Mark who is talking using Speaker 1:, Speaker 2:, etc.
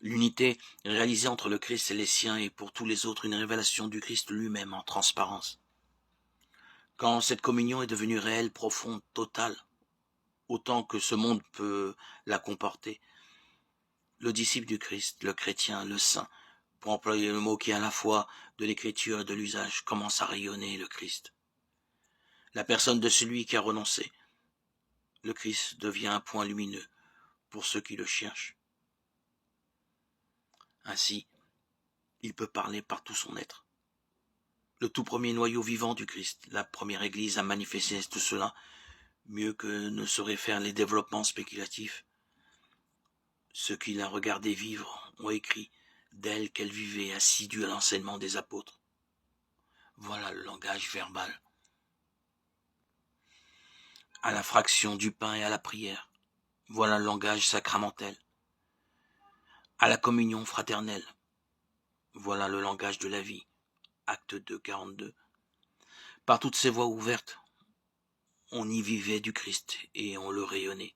Speaker 1: L'unité réalisée entre le Christ et les siens est pour tous les autres une révélation du Christ lui-même en transparence. Quand cette communion est devenue réelle, profonde, totale, autant que ce monde peut la comporter, le disciple du Christ, le chrétien, le saint, pour employer le mot qui est à la fois de l'écriture et de l'usage, commence à rayonner le Christ. La personne de celui qui a renoncé, le Christ devient un point lumineux pour ceux qui le cherchent. Ainsi, il peut parler par tout son être. Le tout premier noyau vivant du Christ, la première Église a manifesté tout cela, mieux que ne sauraient faire les développements spéculatifs. Ceux qui la regardaient vivre ont écrit d'elle qu'elle vivait assidue à l'enseignement des apôtres. Voilà le langage verbal. À la fraction du pain et à la prière. Voilà le langage sacramentel. À la communion fraternelle. Voilà le langage de la vie. Acte 2, 42. Par toutes ces voies ouvertes, on y vivait du Christ et on le rayonnait.